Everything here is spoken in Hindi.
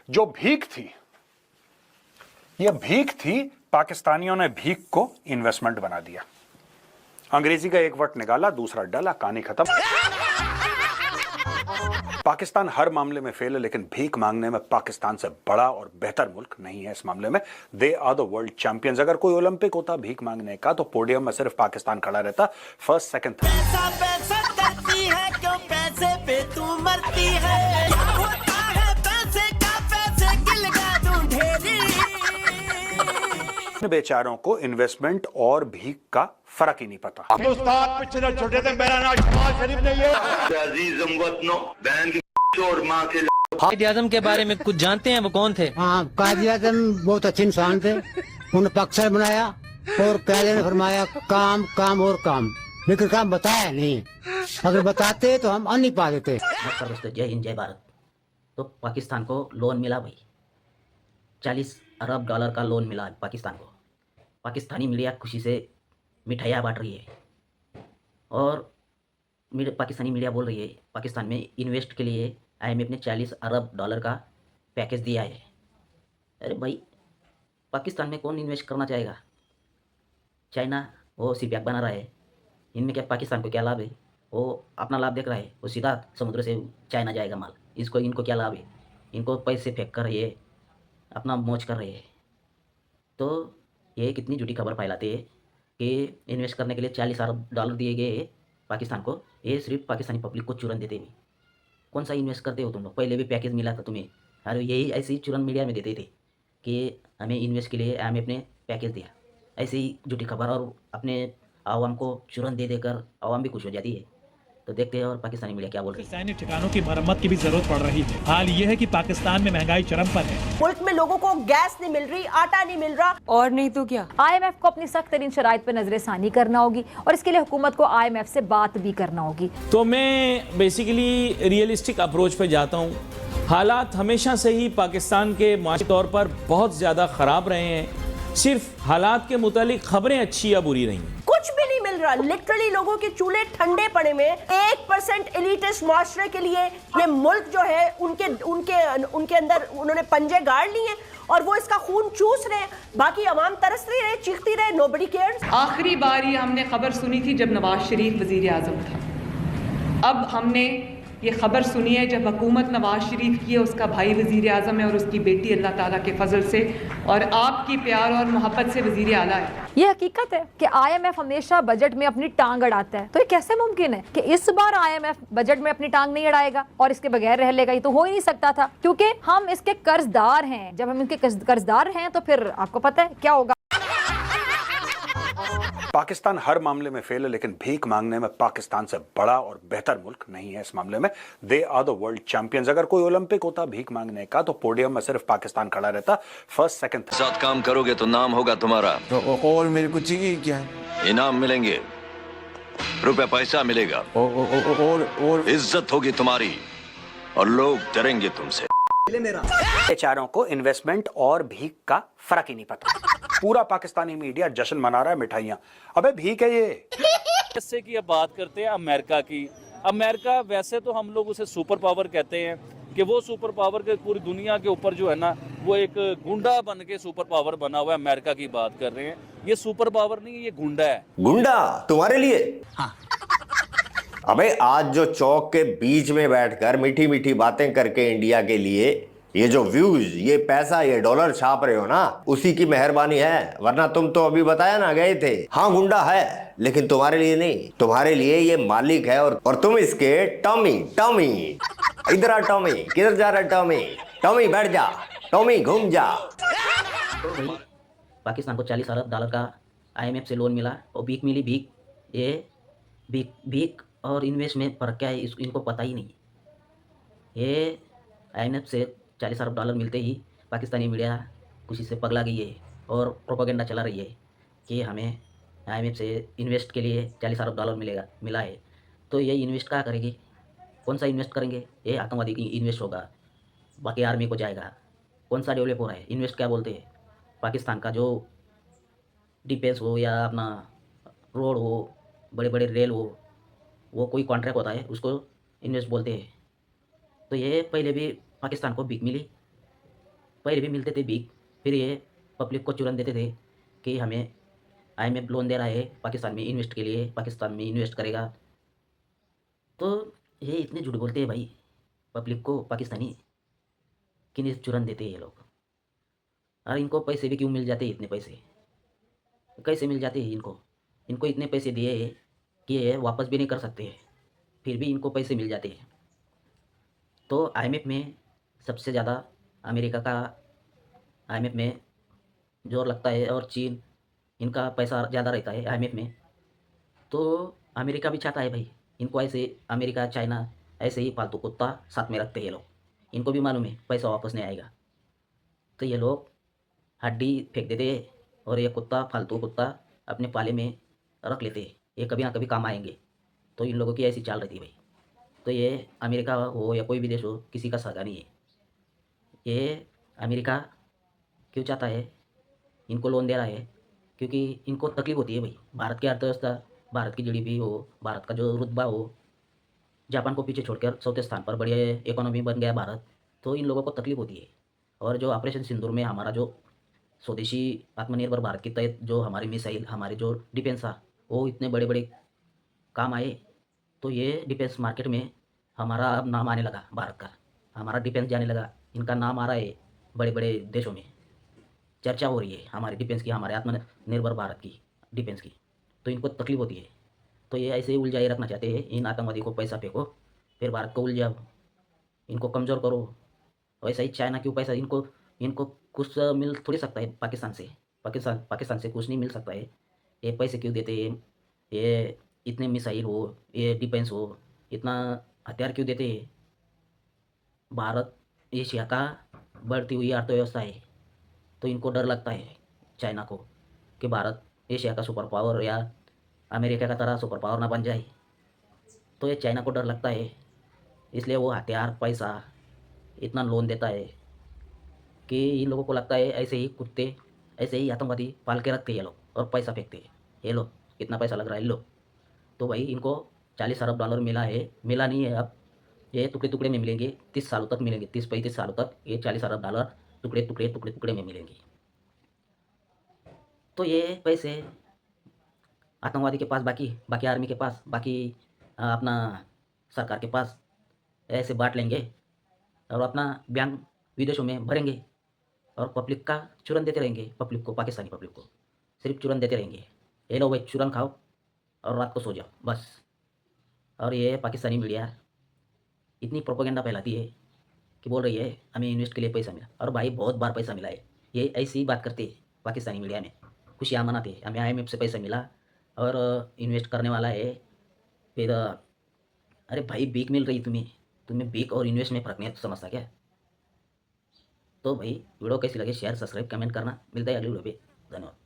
जो भीख थी, यह भीख थी, पाकिस्तानियों ने भीख को इन्वेस्टमेंट बना दिया। अंग्रेजी का एक वर्ड निकाला, दूसरा डाला, कहानी खत्म। पाकिस्तान हर मामले में फेल है, लेकिन भीख मांगने में पाकिस्तान से बड़ा और बेहतर मुल्क नहीं है। इस मामले में they are the world champions. अगर कोई ओलंपिक होता भीख मांगने का, तो पोडियम में सिर्फ पाकिस्तान खड़ा रहता, फर्स्ट सेकंड थर्ड। पैसा पैसा करती है, क्यों पैसे पे तू मरती है, क्या होता है पैसे का, पैसे की लगा दूं ढेरी। बेचारों को इन्वेस्टमेंट और भीख का फर्क ही नहीं पता। हिंदुस्तान पिछले छोटे थे, मेरा नाम शहबाज शरीफ नहीं है। कायद आजम के बारे में कुछ जानते हैं? वो कौन थे? हाँ, कायद आजम बहुत अच्छे इंसान थे। उन्होंने पाकिस्तान बनाया और कायदे ने फरमाया काम काम और काम, लेकिन काम बताया नहीं। अगर बताते तो हम नहीं पा देते। दोस्तों, जय हिंद जय भारत। तो पाकिस्तान को लोन मिला भाई, 40 अरब डॉलर का लोन मिला पाकिस्तान को। पाकिस्तानी मीडिया खुशी से मिठाइयाँ बांट रही है और पाकिस्तानी मीडिया बोल रही है पाकिस्तान में इन्वेस्ट के लिए IMF ने 40 अरब डॉलर का पैकेज दिया है। अरे भाई, पाकिस्तान में कौन इन्वेस्ट करना चाहेगा? चाइना वो सीपैक बना रहा है, इनमें क्या पाकिस्तान को क्या लाभ है? वो अपना लाभ देख रहा है, वो सीधा समुद्र से चाइना जाएगा माल। इनको क्या लाभ है? इनको पैसे फेंक कर ये अपना मौज कर रहे हैं। तो ये कितनी झूठी खबर फैलाते हैं कि इन्वेस्ट करने के लिए 40 अरब डॉलर दिए गए पाकिस्तान को। ये सिर्फ पाकिस्तानी पब्लिक को चुरन देते हैं। कौन सा इन्वेस्ट करते हो तुम लोग? पहले भी पैकेज मिला था तुम्हें, अरे यही ऐसे ही चुरन मीडिया में देते थे कि हमें इन्वेस्ट के लिए IMF ने पैकेज दिया। ऐसे ही झूठी खबर और अपने आवाम को चुरन दे देकर आवाम भी खुश हो जाती है। तो देखते हैं और पाकिस्तानी मीडिया क्या बोल रही है। सैन्य ठिकानों की मरम्मत की भी जरूरत पड़ रही है। हाल ये है कि पाकिस्तान में महंगाई चरम पर है। मुल्क में लोगों को गैस नहीं मिल रही, आटा नहीं मिल रहा, और नहीं तो क्या। IMF को अपनी सख्त तरीन शराइत पर नजरसानी करना होगी और इसके लिए हुकूमत को IMF से बात भी करना होगी। तो मैं बेसिकली रियलिस्टिक अप्रोच पे जाता हूँ। हालात हमेशा से ही पाकिस्तान के माशी तौर पर बहुत ज़्यादा ख़राब रहे हैं। सिर्फ हालात के मुतालिक खबरें अच्छी या बुरी नहीं, कुछ भी नहीं मिल रहा। लिटरली लोगों के चूल्हे ठंडे पड़े में 1% एलिटिस्ट मुआशरे के लिए ये मुल्क जो है उनके अंदर उन्होंने पंजे गाड़ लिए और वो इसका खून चूस रहे हैं। बाकी अवाम तरस रही रहे, चीखती रहे, नोबडी केयर्स। आखिरी बार ये हमने खबर सुनी थी जब नवाज शरीफ वजीर आजम था। अब हमने ये खबर सुनी है जब हुकूमत नवाज शरीफ की है, उसका भाई वजीर आजम है और उसकी बेटी अल्लाह ताला के फजल से और आपकी प्यार और मोहब्बत से वजीर आला है। ये हकीकत है कि IMF हमेशा बजट में अपनी टांग अड़ाता है। तो ये कैसे मुमकिन है कि इस बार IMF बजट में अपनी टांग नहीं अड़ाएगा और इसके बगैर रह लेगा? ये तो हो ही नहीं सकता था, क्योंकि हम इसके कर्जदार हैं। जब हम इनके कर्जदार हैं तो फिर आपको पता है क्या होगा। पाकिस्तान हर मामले में फेल है, लेकिन भीख मांगने में पाकिस्तान से बड़ा और बेहतर मुल्क नहीं है। इस मामले में they are the world champions. अगर कोई ओलंपिक होता भीख मांगने का, तो पोडियम में सिर्फ पाकिस्तान खड़ा रहता, फर्स्ट सेकंड थर्ड। साथ काम करोगे तो नाम होगा तुम्हारा। तो और मेरे को चाहिए क्या है? इनाम मिलेंगे, रुपया पैसा मिलेगा, और इज्जत होगी तुम्हारी और लोग डरेंगे तुमसे। बेचारों को इन्वेस्टमेंट और भीख का फर्क ही नहीं पता। पूरा पाकिस्तानी मीडिया जश्न मना रहा है, मिठाइयां। अबे भीख है ये। जैसे कि अब बात करते हैं अमेरिका की। अमेरिका वैसे तो हम लोग उसे सुपर पावर कहते हैं कि वो सुपर पावर के पूरी दुनिया के ऊपर जो है ना, वो एक गुंडा बन के सुपर पावर बना हुआ है। अमेरिका की बात कर रहे हैं। ये सुपर पावर नहीं है, ये गुंडा है। गुंडा तुम्हारे लिए? हाँ। अबे आज जो चौक के बीच में बैठकर मीठी मीठी बातें करके इंडिया के लिए ये जो व्यूज, ये पैसा, ये डॉलर छाप रहे हो ना, उसी की मेहरबानी है। वरना तुम तो अभी बताया ना गए थे। हाँ, गुंडा है, लेकिन तुम्हारे लिए नहीं। तुम्हारे लिए ये मालिक है और तुम इसके टॉमी। इधर आ टॉमी, किधर जा रहा है टॉमी? टॉमी बैठ जा, टॉमी घूम जा। तो पाकिस्तान को 40 अरब डॉलर का IMF से लोन मिला और भीख मिली। भीख और इन्वेस्ट में फर्क क्या है इनको पता ही नहीं। ये IMF से 40 अरब डॉलर मिलते ही पाकिस्तानी मीडिया खुशी से पगला गई है और प्रोपेगेंडा चला रही है कि हमें IMF से इन्वेस्ट के लिए 40 अरब डॉलर मिला है। तो ये इन्वेस्ट क्या करेगी? कौन सा इन्वेस्ट करेंगे? ये आतंकवादी की इन्वेस्ट होगा, बाकी आर्मी को जाएगा। कौन सा डेवलप हो रहा है? इन्वेस्ट क्या बोलते हैं? पाकिस्तान का जो डिफेंस हो या अपना रोड हो, बड़े बड़े रेल हो, वो कोई कॉन्ट्रैक्ट होता है, उसको इन्वेस्ट बोलते हैं। तो ये पहले भी पाकिस्तान को भीख मिली पहले भी मिलते थे भीख, फिर ये पब्लिक को चुरन देते थे कि हमें IMF लोन दे रहा है पाकिस्तान में इन्वेस्ट के लिए, पाकिस्तान में इन्वेस्ट करेगा। तो ये इतने झूठ बोलते हैं भाई पब्लिक को, पाकिस्तानी किन्हें चुरन देते हैं ये लोग। और इनको पैसे भी क्यों मिल जाते हैं, इतने पैसे कैसे मिल जाते हैं इनको? इनको इतने पैसे दिए हैं कि ये वापस भी नहीं कर सकते हैं, फिर भी इनको पैसे मिल जाते हैं। तो IMF में सबसे ज़्यादा अमेरिका का IMF में जोर लगता है, और चीन इनका पैसा ज़्यादा रहता है IMF में। तो अमेरिका भी चाहता है भाई इनको ऐसे, अमेरिका चाइना ऐसे ही फालतू कुत्ता साथ में रखते हैं ये लोग। इनको भी मालूम है पैसा वापस नहीं आएगा, तो ये लोग हड्डी फेंक देते हैं और ये कुत्ता, फालतू कुत्ता अपने पाले में रख लेते हैं, ये कभी ना कभी काम आएंगे। तो इन लोगों की ऐसी चाल रहती है भाई। तो ये अमेरिका हो या कोई भी देश हो, किसी का सगा नहीं है। ये अमेरिका क्यों चाहता है, इनको लोन दे रहा है क्योंकि इनको तकलीफ होती है भाई। भारत की अर्थव्यवस्था, भारत की GDP हो, भारत का जो रुतबा हो, जापान को पीछे छोड़कर चौथे स्थान पर बढ़िया इकोनॉमी बन गया भारत, तो इन लोगों को तकलीफ होती है। और जो ऑपरेशन सिंदूर में हमारा जो स्वदेशी आत्मनिर्भर भारत के तहत जो हमारी मिसाइल, हमारे जो डिफेंस था, वो इतने बड़े बड़े काम आए, तो ये डिफेंस मार्केट में हमारा अब नाम आने लगा, भारत का हमारा डिफेंस जाने लगा, इनका नाम आ रहा है बड़े बड़े देशों में, चर्चा हो रही है हमारे डिफेंस की, हमारे आत्मनिर्भर भारत की डिफेंस की। तो इनको तकलीफ होती है, तो ये ऐसे ही उलझाए रखना चाहते हैं। इन आतंकवादी को पैसा फेंको, फिर भारत को उलझाओ, इनको कमज़ोर करो। वैसा ही चाइना क्यों पैसा, इनको कुछ मिल थोड़ी सकता है पाकिस्तान से, पाकिस्तान से कुछ नहीं मिल सकता है। ये पैसे क्यों देते हैं, ये इतने मिसाइल हो, ये डिफेंस हो, इतना हथियार क्यों देते हैं? भारत एशिया का बढ़ती हुई अर्थव्यवस्था है, तो इनको डर लगता है चाइना को कि भारत एशिया का सुपर पावर या अमेरिका का तरह सुपर पावर ना बन जाए। तो ये चाइना को डर लगता है, इसलिए वो हथियार, पैसा, इतना लोन देता है कि इन लोगों को लगता है ऐसे ही कुत्ते, ऐसे ही आतंकवादी पाल के रखते हैं ये लोग और पैसा फेंकते हैं। ये लोग कितना पैसा लग रहा है इन लोग, तो भाई इनको 40 अरब डॉलर मिला है, मिला नहीं है, अब ये टुकड़े टुकड़े में मिलेंगे, 30 सालों तक मिलेंगे, 30-35 सालों तक ये 40 अरब डॉलर टुकड़े में मिलेंगे। तो ये पैसे आतंकवादी के पास, बाकी आर्मी के पास, बाकी अपना सरकार के पास ऐसे बांट लेंगे और अपना बैंक विदेशों में भरेंगे और पब्लिक का चूरन देते रहेंगे, पब्लिक को, पाकिस्तानी पब्लिक को सिर्फ चूरन देते रहेंगे। ये लो भाई चूरन खाओ और रात को सो जाओ बस। और ये पाकिस्तानी मीडिया इतनी प्रोपेगेंडा फैलाती है कि बोल रही है हमें इन्वेस्ट के लिए पैसा मिला, और भाई बहुत बार पैसा मिला है। ये ऐसी ही बात करते हैं पाकिस्तानी मीडिया में, खुशियाँ मनाते हैं हमें IMF से पैसा मिला और इन्वेस्ट करने वाला है। फिर अरे भाई भीख मिल रही तुम्हें भीख और इन्वेस्ट में फ़र्क नहीं समझता क्या? तो भाई वीडियो कैसी लगे शेयर, सब्सक्राइब, कमेंट करना। मिलता है अगली वीडियो पे, धन्यवाद।